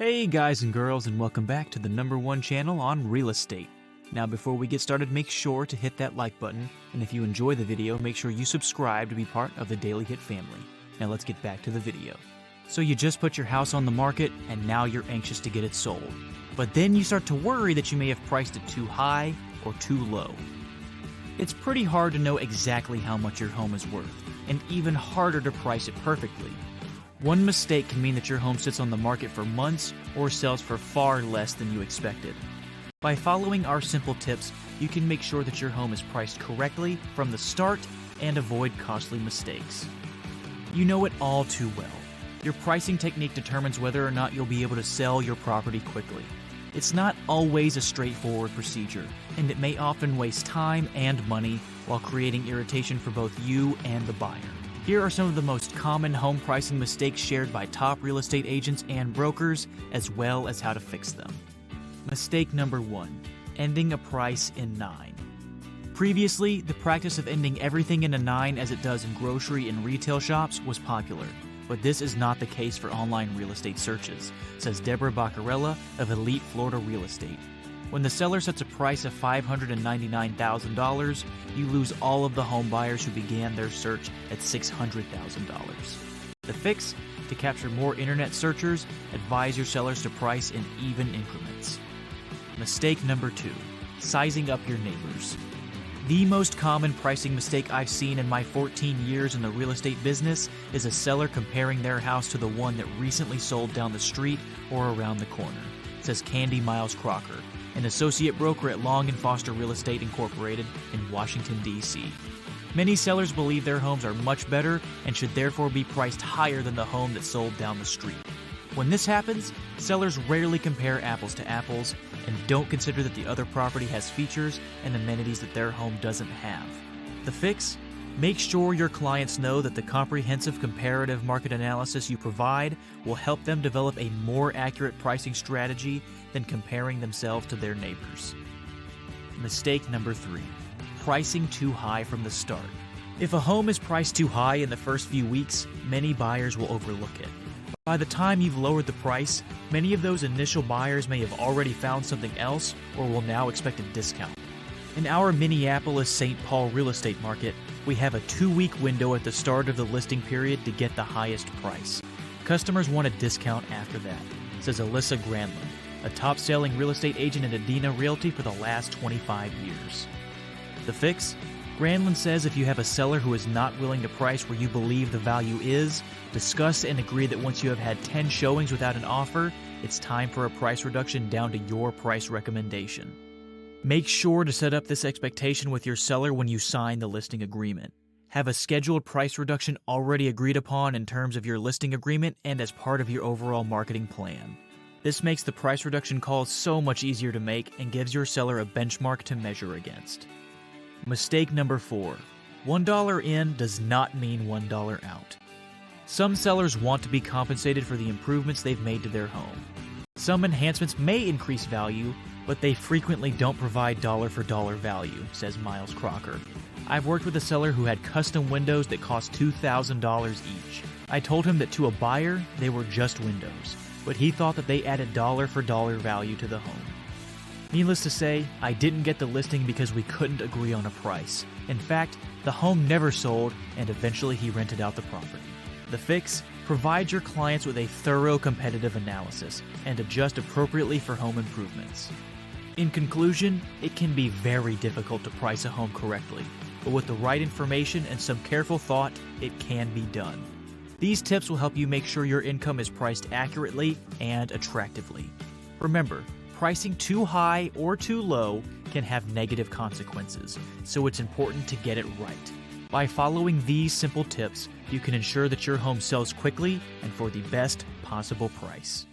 Hey guys and girls, and welcome back to the #1 channel on real estate. Now before we get started, make sure to hit that like button, and if you enjoy the video, make sure you subscribe to be part of the Daily Hit family. Now let's get back to the video. So you just put your house on the market, and now you're anxious to get it sold. But then you start to worry that you may have priced it too high or too low. It's pretty hard to know exactly how much your home is worth, and even harder to price it perfectly. One mistake can mean that your home sits on the market for months or sells for far less than you expected. By following our simple tips, you can make sure that your home is priced correctly from the start and avoid costly mistakes. You know it all too well. Your pricing technique determines whether or not you'll be able to sell your property quickly. It's not always a straightforward procedure, and it may often waste time and money while creating irritation for both you and the buyer. Here are some of the most common home pricing mistakes shared by top real estate agents and brokers, as well as how to fix them. Mistake number 1, ending a price in 9. Previously, the practice of ending everything in a 9 as it does in grocery and retail shops was popular, but this is not the case for online real estate searches, says Deborah Baccarella of Elite Florida Real Estate. When the seller sets a price of $599,000, you lose all of the home buyers who began their search at $600,000. The fix? To capture more internet searchers, advise your sellers to price in even increments. Mistake number 2, sizing up your neighbors. The most common pricing mistake I've seen in my 14 years in the real estate business is a seller comparing their house to the one that recently sold down the street or around the corner, says Candy Miles Crocker, an associate broker at Long & Foster Real Estate Incorporated in Washington, D.C. Many sellers believe their homes are much better and should therefore be priced higher than the home that sold down the street. When this happens, sellers rarely compare apples to apples and don't consider that the other property has features and amenities that their home doesn't have. The fix? Make sure your clients know that the comprehensive comparative market analysis you provide will help them develop a more accurate pricing strategy than comparing themselves to their neighbors. Mistake number 3, pricing too high from the start. If a home is priced too high in the first few weeks, many buyers will overlook it. By the time you've lowered the price, many of those initial buyers may have already found something else or will now expect a discount. In our Minneapolis-St. Paul real estate market, we have a 2-week window at the start of the listing period to get the highest price. Customers want a discount after that, says Alyssa Granlund, a top-selling real estate agent at Adina Realty for the last 25 years. The fix? Granlund says if you have a seller who is not willing to price where you believe the value is, discuss and agree that once you have had 10 showings without an offer, it's time for a price reduction down to your price recommendation. Make sure to set up this expectation with your seller when you sign the listing agreement. Have a scheduled price reduction already agreed upon in terms of your listing agreement and as part of your overall marketing plan. This makes the price reduction call so much easier to make and gives your seller a benchmark to measure against. Mistake number 4, $1 in does not mean $1 out. Some sellers want to be compensated for the improvements they've made to their home. Some enhancements may increase value, but they frequently don't provide dollar-for-dollar value, says Miles Crocker. I've worked with a seller who had custom windows that cost $2,000 each. I told him that to a buyer, they were just windows, but he thought that they added dollar-for-dollar value to the home. Needless to say, I didn't get the listing because we couldn't agree on a price. In fact, the home never sold, and eventually he rented out the property. The fix? Provide your clients with a thorough competitive analysis and adjust appropriately for home improvements. In conclusion, it can be very difficult to price a home correctly, but with the right information and some careful thought, it can be done. These tips will help you make sure your income is priced accurately and attractively. Remember, pricing too high or too low can have negative consequences, so it's important to get it right. By following these simple tips, you can ensure that your home sells quickly and for the best possible price.